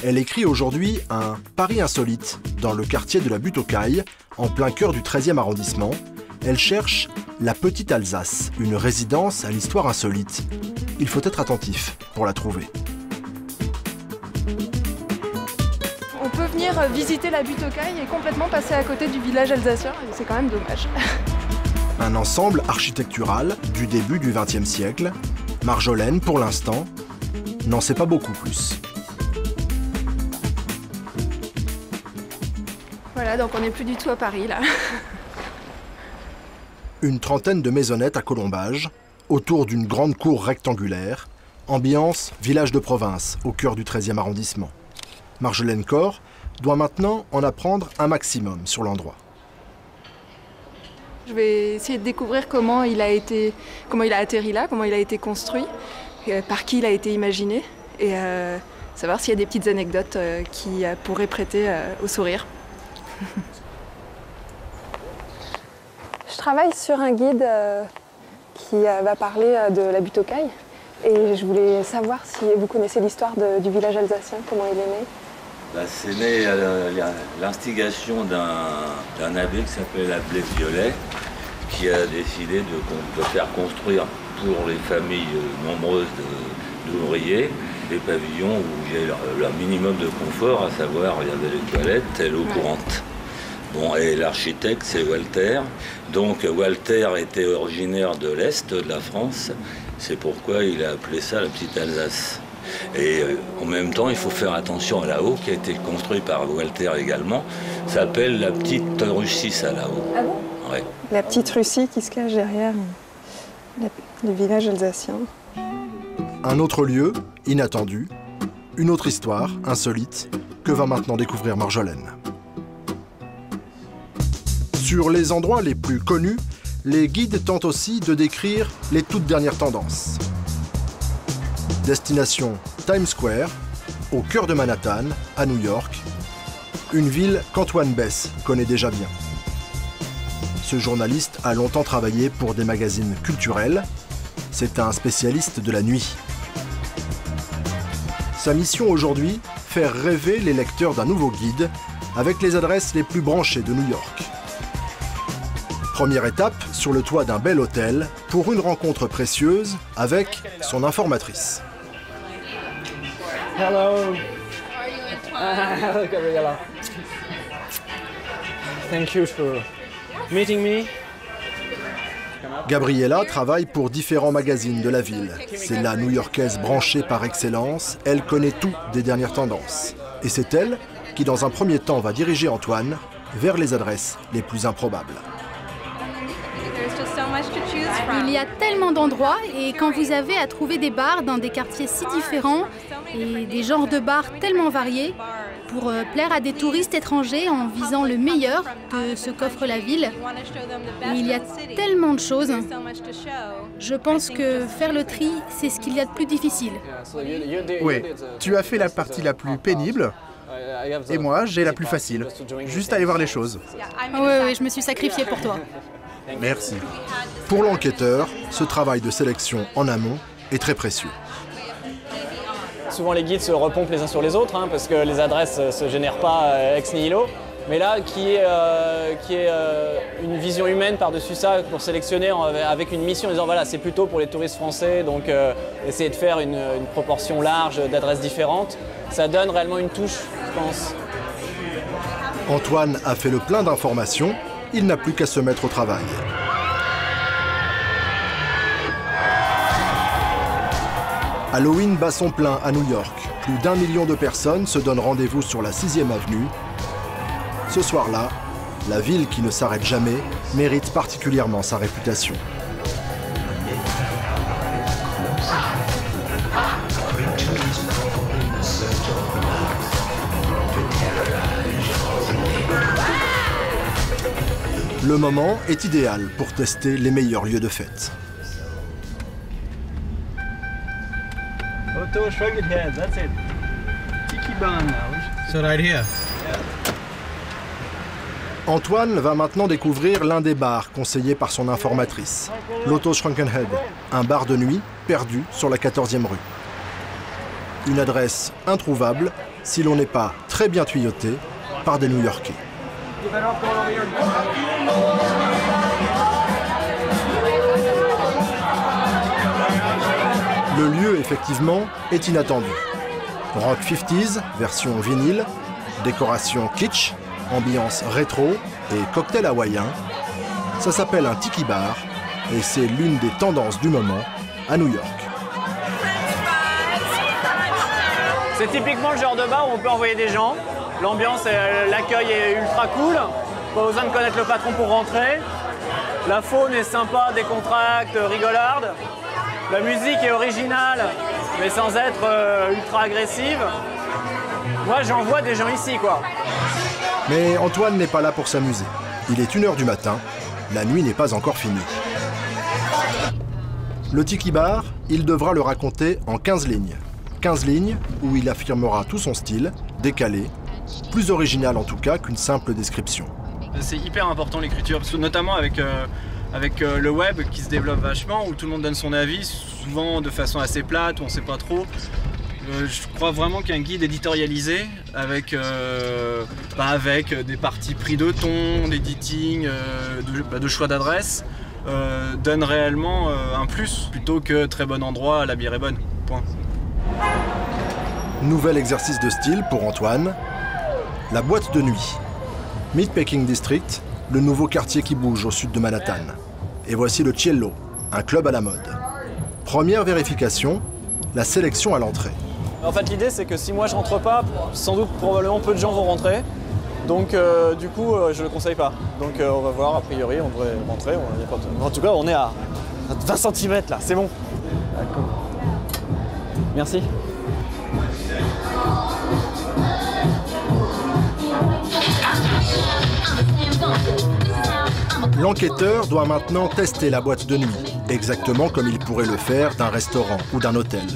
Elle écrit aujourd'hui un Paris insolite dans le quartier de la Butte aux Cailles, en plein cœur du 13e arrondissement. Elle cherche la Petite Alsace, une résidence à l'histoire insolite. Il faut être attentif pour la trouver. On peut venir visiter la Butte aux Cailles et complètement passer à côté du village alsacien, et c'est quand même dommage. Un ensemble architectural du début du XXe siècle. Marjolaine, pour l'instant, n'en sait pas beaucoup plus. Voilà, donc on n'est plus du tout à Paris, là. Une trentaine de maisonnettes à colombage, autour d'une grande cour rectangulaire, ambiance village de province, au cœur du 13e arrondissement. Marjolaine Corr doit maintenant en apprendre un maximum sur l'endroit. Je vais essayer de découvrir comment il a atterri là, comment il a été construit, par qui il a été imaginé, et savoir s'il y a des petites anecdotes qui pourraient prêter au sourire. Je travaille sur un guide qui va parler de la Butte aux Cailles, et je voulais savoir si vous connaissez l'histoire du village alsacien, comment il est né. C'est né à l'instigation d'un abbé qui s'appelait l'abbé Violet, qui a décidé de faire construire pour les familles nombreuses d'ouvriers des pavillons où il y avait le minimum de confort, à savoir il y avait les toilettes et l'eau courante. Bon, et l'architecte, c'est Walter. Donc Walter était originaire de l'Est de la France, c'est pourquoi il a appelé ça la Petite Alsace. Et en même temps, il faut faire attention à la haut, qui a été construit par Walter également, s'appelle la Petite Russie, ça là-haut. Ah bon? Ouais. La Petite Russie qui se cache derrière le village alsacien. Un autre lieu, inattendu, Une autre histoire, insolite, que va maintenant découvrir Marjolaine. Sur les endroits les plus connus, les guides tentent aussi de décrire les toutes dernières tendances. Destination Times Square, au cœur de Manhattan, à New York, une ville qu'Antoine Bess connaît déjà bien. Ce journaliste a longtemps travaillé pour des magazines culturels. C'est un spécialiste de la nuit. Sa mission aujourd'hui, faire rêver les lecteurs d'un nouveau guide avec les adresses les plus branchées de New York. Première étape, sur le toit d'un bel hôtel, pour une rencontre précieuse avec son informatrice. Hello. Hello, Gabriela. Thank you for meeting me. Gabriela travaille pour différents magazines de la ville. C'est la New-Yorkaise branchée par excellence. Elle connaît tout des dernières tendances. Et c'est elle qui, dans un premier temps, va diriger Antoine vers les adresses les plus improbables. Il y a tellement d'endroits et quand vous avez à trouver des bars dans des quartiers si différents et des genres de bars tellement variés, pour plaire à des touristes étrangers en visant le meilleur de ce qu'offre la ville, et il y a tellement de choses. Je pense que faire le tri, c'est ce qu'il y a de plus difficile. Oui, tu as fait la partie la plus pénible. Et moi, j'ai la plus facile. Juste aller voir les choses. Oui, je me suis sacrifiée pour toi. Merci. Pour l'enquêteur, ce travail de sélection en amont est très précieux. Souvent les guides se repompent les uns sur les autres, parce que les adresses ne se génèrent pas ex nihilo. Mais là, qui est une vision humaine par-dessus ça pour sélectionner avec une mission en disant voilà, c'est plutôt pour les touristes français, donc essayer de faire une proportion large d'adresses différentes, ça donne réellement une touche, je pense. Antoine a fait le plein d'informations, il n'a plus qu'à se mettre au travail. Halloween bat son plein à New York. Plus d'1 million de personnes se donnent rendez-vous sur la 6e avenue. Ce soir-là, la ville qui ne s'arrête jamais mérite particulièrement sa réputation. Le moment est idéal pour tester les meilleurs lieux de fête. Otto Shrugged Head, that's it. Tiki Barn now. So right here. Antoine va maintenant découvrir l'un des bars conseillés par son informatrice, l'Otto Shrunken-Head, un bar de nuit perdu sur la 14e rue. Une adresse introuvable si l'on n'est pas très bien tuyauté par des New-Yorkais. Le lieu, effectivement, est inattendu. Rock 50s, version vinyle, décoration kitsch, ambiance rétro et cocktail hawaïen. Ça s'appelle un tiki bar et c'est l'une des tendances du moment à New York. C'est typiquement le genre de bar où on peut envoyer des gens. L'ambiance, l'accueil est ultra cool. Pas besoin de connaître le patron pour rentrer. La faune est sympa, décontracte, rigolarde. La musique est originale, mais sans être ultra agressive. Moi, j'envoie des gens ici, quoi. Mais Antoine n'est pas là pour s'amuser. Il est 1h du matin, la nuit n'est pas encore finie. Le Tiki Bar, il devra le raconter en 15 lignes. 15 lignes où il affirmera tout son style, décalé, plus original en tout cas qu'une simple description. C'est hyper important l'écriture, notamment avec le web qui se développe vachement, où tout le monde donne son avis, souvent de façon assez plate, où on ne sait pas trop. Je crois vraiment qu'un guide éditorialisé, avec des parties pris de ton, d'editing, de choix d'adresse, donne réellement un plus, plutôt que très bon endroit, la bière est bonne. Point. Nouvel exercice de style pour Antoine, la boîte de nuit. Meatpacking District, le nouveau quartier qui bouge au sud de Manhattan. Et voici le Cielo, un club à la mode. Première vérification, la sélection à l'entrée. En fait, l'idée, c'est que si moi je rentre pas, sans doute probablement peu de gens vont rentrer. Donc du coup, je le conseille pas. Donc on va voir, a priori, on devrait rentrer. En tout cas, on est à 20 cm là, c'est bon. Merci. L'enquêteur doit maintenant tester la boîte de nuit, exactement comme il pourrait le faire d'un restaurant ou d'un hôtel.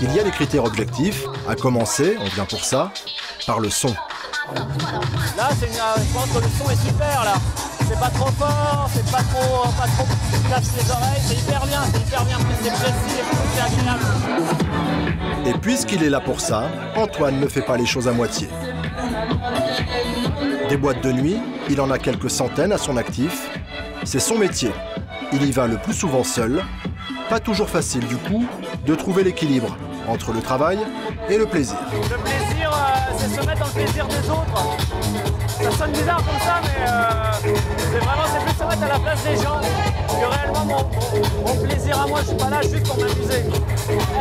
Il y a des critères objectifs, à commencer, on vient pour ça, par le son. Là, je pense que le son est super, là. C'est pas trop fort, c'est pas trop qui casse les oreilles, c'est hyper bien, c'est précis, c'est agréable. Et puisqu'il est là pour ça, Antoine ne fait pas les choses à moitié. Des boîtes de nuit, il en a quelques centaines à son actif. C'est son métier. Il y va le plus souvent seul. Pas toujours facile, du coup, de trouver l'équilibre entre le travail et le plaisir. Le plaisir, c'est se mettre dans le plaisir des autres. Ça sonne bizarre comme ça, mais c'est plus se mettre à la place des gens. Que réellement, mon plaisir à moi, je suis pas là juste pour m'amuser.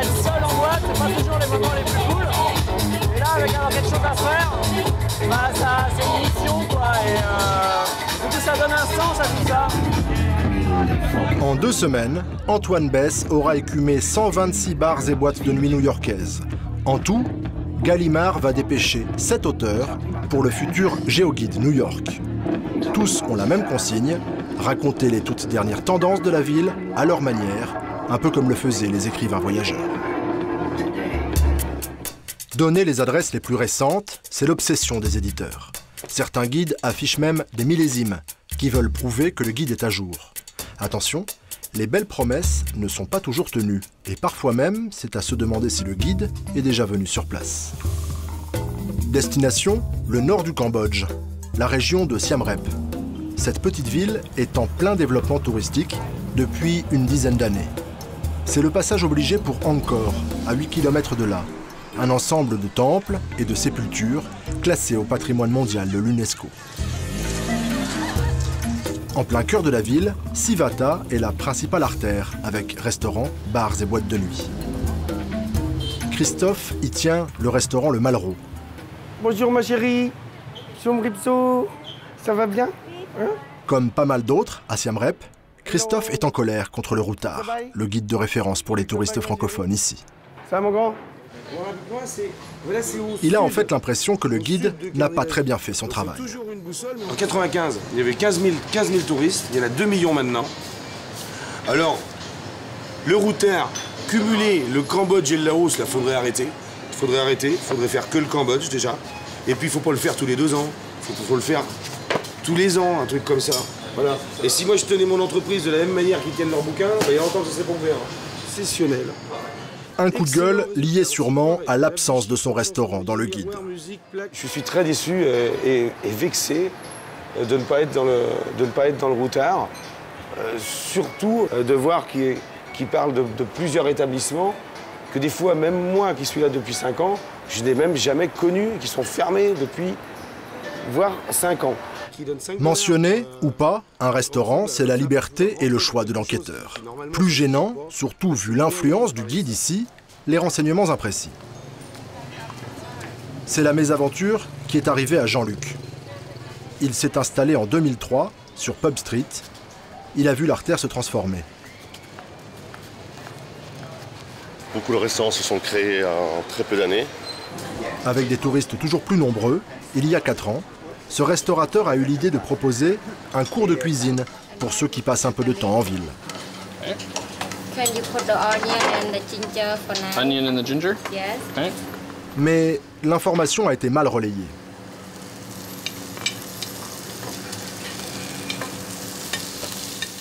Être seul en boîte, c'est pas toujours les moments les plus cool. Et là, avec avoir quelque chose à faire, bah, c'est une mission, quoi. Et du coup, ça donne un sens à tout ça. En 2 semaines, Antoine Besse aura écumé 126 bars et boîtes de nuit new-yorkaises. En tout, Gallimard va dépêcher 7 auteurs pour le futur GeoGuide New York. Tous ont la même consigne, raconter les toutes dernières tendances de la ville à leur manière, un peu comme le faisaient les écrivains voyageurs. Donner les adresses les plus récentes, c'est l'obsession des éditeurs. Certains guides affichent même des millésimes, qui veulent prouver que le guide est à jour. Attention, les belles promesses ne sont pas toujours tenues, et parfois même, c'est à se demander si le guide est déjà venu sur place. Destination, le nord du Cambodge, la région de Siem Reap. Cette petite ville est en plein développement touristique depuis une dizaine d'années. C'est le passage obligé pour Angkor, à 8 km de là, un ensemble de temples et de sépultures classés au patrimoine mondial de l'UNESCO. En plein cœur de la ville, Sivata est la principale artère, avec restaurants, bars et boîtes de nuit. Christophe y tient le restaurant Le Malraux. Bonjour ma chérie, Somripso, ça va bien hein? Comme pas mal d'autres, à Siem Reap, Christophe est en colère contre le routard, le guide de référence pour les touristes francophones ici. Ça va mon grand? Il a en fait l'impression que le guide n'a pas très bien fait son travail. En 95, il y avait 15 000 touristes, il y en a 2 millions maintenant. Alors, le routard, cumuler le Cambodge et le Laos, là, faudrait arrêter. Il faudrait faire que le Cambodge déjà. Et puis il faut pas le faire tous les 2 ans, il faut le faire tous les ans, un truc comme ça. Voilà. Et si moi je tenais mon entreprise de la même manière qu'ils tiennent leur bouquin, bah, il y a longtemps que ça serait pour faire. Sessionnel. Un coup de gueule lié sûrement à l'absence de son restaurant dans le guide. Je suis très déçu et vexé de ne pas être dans le routard. Surtout de voir qu'il parle de plusieurs établissements que des fois, même moi qui suis là depuis 5 ans, je n'ai même jamais connu, qui sont fermés depuis, voire 5 ans. Mentionné ou pas, un restaurant, c'est la liberté et le choix de l'enquêteur. Plus gênant, surtout vu l'influence du guide ici, les renseignements imprécis. C'est la mésaventure qui est arrivée à Jean-Luc. Il s'est installé en 2003 sur Pub Street. Il a vu l'artère se transformer. Beaucoup de restaurants se sont créés en très peu d'années. Avec des touristes toujours plus nombreux, il y a 4 ans, ce restaurateur a eu l'idée de proposer un cours de cuisine pour ceux qui passent un peu de temps en ville. Onion and the ginger? Yes. Okay. Mais l'information a été mal relayée.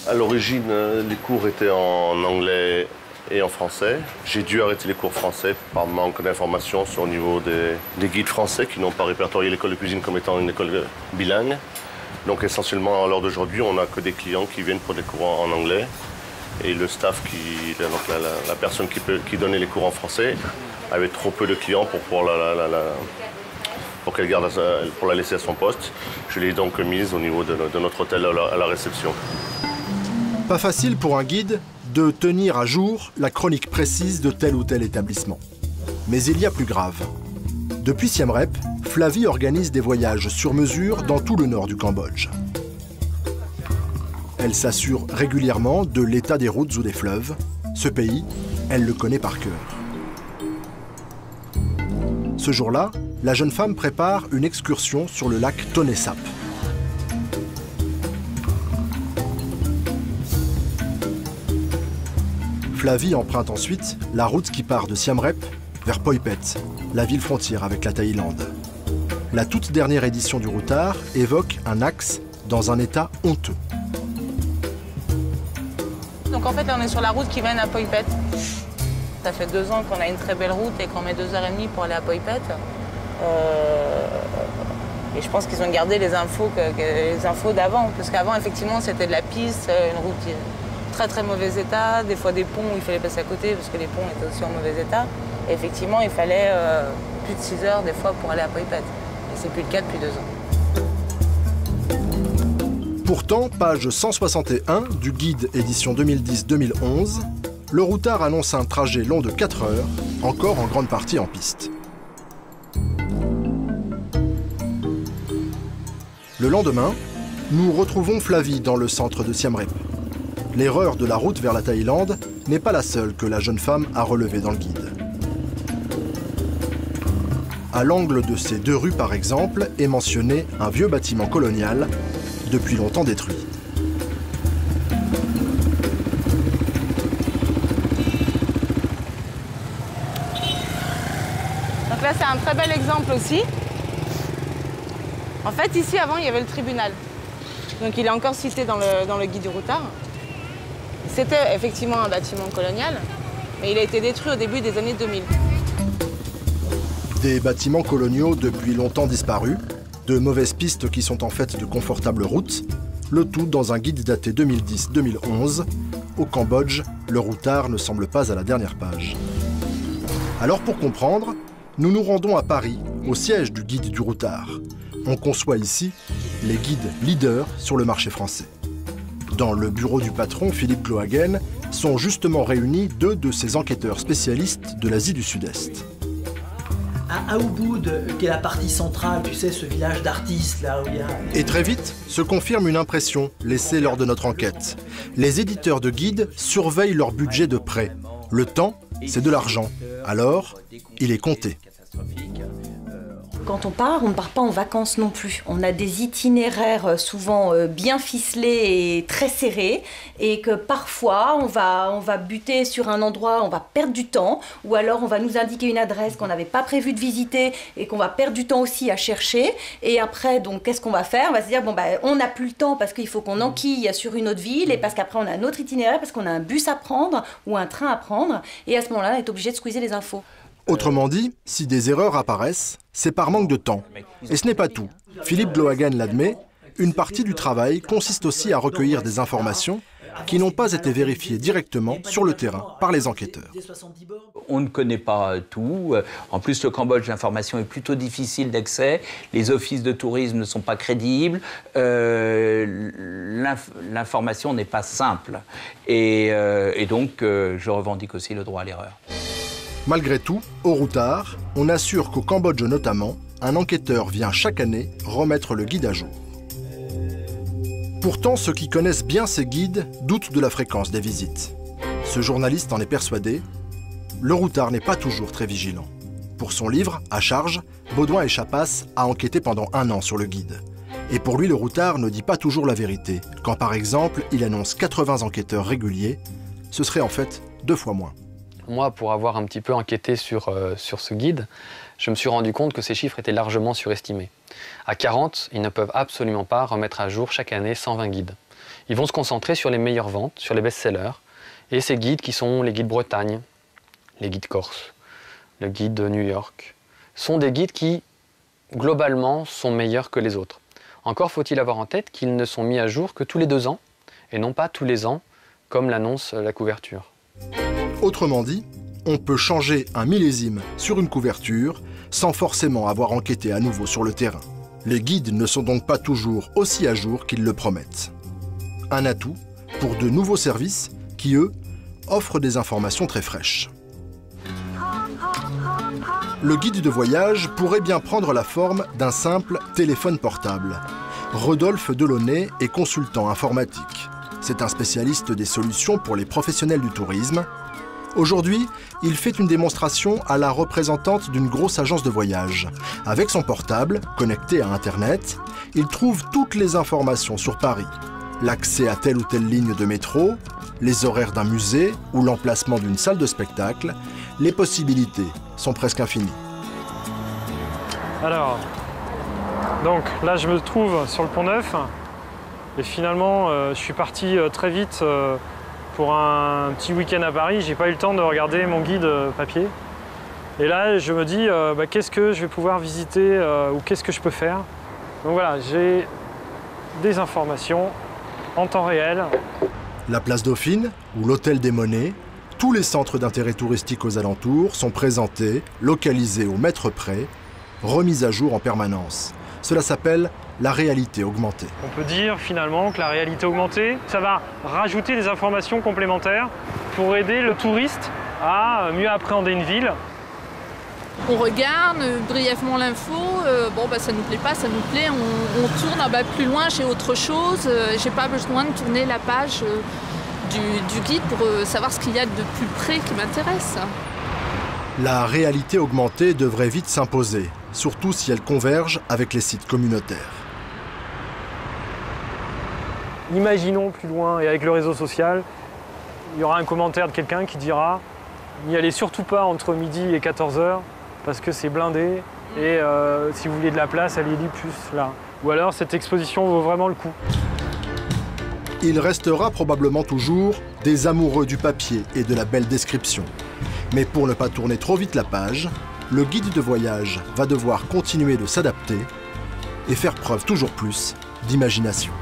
À l'origine, les cours étaient en anglais et en français. J'ai dû arrêter les cours français par manque d'informations au niveau des guides français qui n'ont pas répertorié l'école de cuisine comme étant une école bilingue. Donc essentiellement, à l'heure d'aujourd'hui, on n'a que des clients qui viennent pour des cours en anglais. Et le staff, donc la personne qui donnait les cours en français, avait trop peu de clients pour qu'elle garde pour la laisser à son poste. Je l'ai donc mise au niveau de notre hôtel à la réception. Pas facile pour un guide de tenir à jour la chronique précise de tel ou tel établissement. Mais il y a plus grave. Depuis Siem Reap, Flavie organise des voyages sur mesure dans tout le nord du Cambodge. Elle s'assure régulièrement de l'état des routes ou des fleuves. Ce pays, elle le connaît par cœur. Ce jour-là, la jeune femme prépare une excursion sur le lac Tonlé Sap. Flavie emprunte ensuite la route qui part de Siem Reap vers Phoi Phet, la ville frontière avec la Thaïlande. La toute dernière édition du routard évoque un axe dans un état honteux. Donc en fait, là, on est sur la route qui mène à Phoi Phet. Ça fait 2 ans qu'on a une très belle route et qu'on met 2h30 pour aller à Phoi Phet. Et je pense qu'ils ont gardé les infos d'avant. Parce qu'avant, effectivement, c'était de la piste, une route très très mauvais état, des fois des ponts où il fallait passer à côté parce que les ponts étaient aussi en mauvais état. Et effectivement, il fallait plus de 6 heures des fois pour aller à Phoi Phet. Et c'est plus le cas depuis 2 ans. Pourtant, page 161 du guide édition 2010-2011, le routard annonce un trajet long de 4 heures, encore en grande partie en piste. Le lendemain, nous retrouvons Flavie dans le centre de Siem Reap. L'erreur de la route vers la Thaïlande n'est pas la seule que la jeune femme a relevée dans le guide. À l'angle de ces 2 rues, par exemple, est mentionné un vieux bâtiment colonial, depuis longtemps détruit. Donc là, c'est un très bel exemple aussi. En fait, ici, avant, il y avait le tribunal. Donc il est encore cité dans le guide du routard. C'était effectivement un bâtiment colonial, mais il a été détruit au début des années 2000. Des bâtiments coloniaux depuis longtemps disparus, de mauvaises pistes qui sont en fait de confortables routes, le tout dans un guide daté 2010-2011. Au Cambodge, le routard ne semble pas à la dernière page. Alors pour comprendre, nous nous rendons à Paris, au siège du guide du routard. On conçoit ici les guides leaders sur le marché français. Dans le bureau du patron, Philippe Glohagen, sont justement réunis 2 de ces enquêteurs spécialistes de l'Asie du Sud-Est. À Ubud, qui est la partie centrale, tu sais, ce village d'artistes, là où il y a... Et très vite, se confirme une impression laissée lors de notre enquête. Les éditeurs de guides surveillent leur budget de près. Le temps, c'est de l'argent. Alors, il est compté. Quand on ne part pas en vacances non plus. On a des itinéraires souvent bien ficelés et très serrés et que parfois on va buter sur un endroit, on va perdre du temps ou alors on va nous indiquer une adresse qu'on n'avait pas prévu de visiter et qu'on va perdre du temps aussi à chercher. Et après, donc, qu'est-ce qu'on va faire? On va se dire, bon, on n'a plus le temps parce qu'il faut qu'on enquille sur une autre ville et parce qu'après on a un autre itinéraire, parce qu'on a un bus à prendre ou un train à prendre. Et à ce moment-là, on est obligé de squeezer les infos. Autrement dit, si des erreurs apparaissent, c'est par manque de temps. Et ce n'est pas tout. Philippe Glohagen l'admet, une partie du travail consiste aussi à recueillir des informations qui n'ont pas été vérifiées directement sur le terrain par les enquêteurs. On ne connaît pas tout. En plus, le Cambodge, l'information est plutôt difficile d'accès. Les offices de tourisme ne sont pas crédibles. L'information n'est pas simple. Et donc, je revendique aussi le droit à l'erreur. Malgré tout, au routard, on assure qu'au Cambodge notamment, un enquêteur vient chaque année remettre le guide à jour. Pourtant, ceux qui connaissent bien ces guides doutent de la fréquence des visites. Ce journaliste en est persuadé, le routard n'est pas toujours très vigilant. Pour son livre, À charge, Baudouin et Chapas a enquêté pendant 1 an sur le guide. Et pour lui, le routard ne dit pas toujours la vérité. Quand par exemple, il annonce 80 enquêteurs réguliers, ce serait en fait 2 fois moins. Moi, pour avoir un petit peu enquêté sur ce guide, je me suis rendu compte que ces chiffres étaient largement surestimés. À 40, ils ne peuvent absolument pas remettre à jour chaque année 120 guides. Ils vont se concentrer sur les meilleures ventes, sur les best-sellers, et ces guides qui sont les guides Bretagne, les guides Corse, le guide de New York, sont des guides qui, globalement, sont meilleurs que les autres. Encore faut-il avoir en tête qu'ils ne sont mis à jour que tous les 2 ans, et non pas tous les ans, comme l'annonce la couverture. Autrement dit, on peut changer un millésime sur une couverture sans forcément avoir enquêté à nouveau sur le terrain. Les guides ne sont donc pas toujours aussi à jour qu'ils le promettent. Un atout pour de nouveaux services qui, eux, offrent des informations très fraîches. Le guide de voyage pourrait bien prendre la forme d'un simple téléphone portable. Rodolphe Delaunay est consultant informatique. C'est un spécialiste des solutions pour les professionnels du tourisme. Aujourd'hui, il fait une démonstration à la représentante d'une grosse agence de voyage. Avec son portable, connecté à Internet, il trouve toutes les informations sur Paris. l'accès à telle ou telle ligne de métro, les horaires d'un musée ou l'emplacement d'une salle de spectacle, les possibilités sont presque infinies. Alors, donc là je me trouve sur le Pont Neuf et finalement je suis parti très vite pour un petit week-end à Paris. J'ai pas eu le temps de regarder mon guide papier. Et là je me dis qu'est-ce que je vais pouvoir visiter ou qu'est-ce que je peux faire. Donc voilà, j'ai des informations en temps réel. La place Dauphine ou l'hôtel des Monnaies, tous les centres d'intérêt touristique aux alentours sont présentés, localisés au mètre près, remis à jour en permanence. Cela s'appelle la réalité augmentée. On peut dire finalement que la réalité augmentée, ça va rajouter des informations complémentaires pour aider le touriste à mieux appréhender une ville. On regarde brièvement l'info, ça nous plaît pas, ça nous plaît, on tourne plus loin, j'ai autre chose, j'ai pas besoin de tourner la page du guide pour savoir ce qu'il y a de plus près qui m'intéresse. La réalité augmentée devrait vite s'imposer, surtout si elle converge avec les sites communautaires. Imaginons plus loin, et avec le réseau social, il y aura un commentaire de quelqu'un qui dira « N'y allez surtout pas entre midi et 14h parce que c'est blindé et si vous voulez de la place, allez-y plus là. » Ou alors « Cette exposition vaut vraiment le coup. » Il restera probablement toujours des amoureux du papier et de la belle description. Mais pour ne pas tourner trop vite la page, le guide de voyage va devoir continuer de s'adapter et faire preuve toujours plus d'imagination.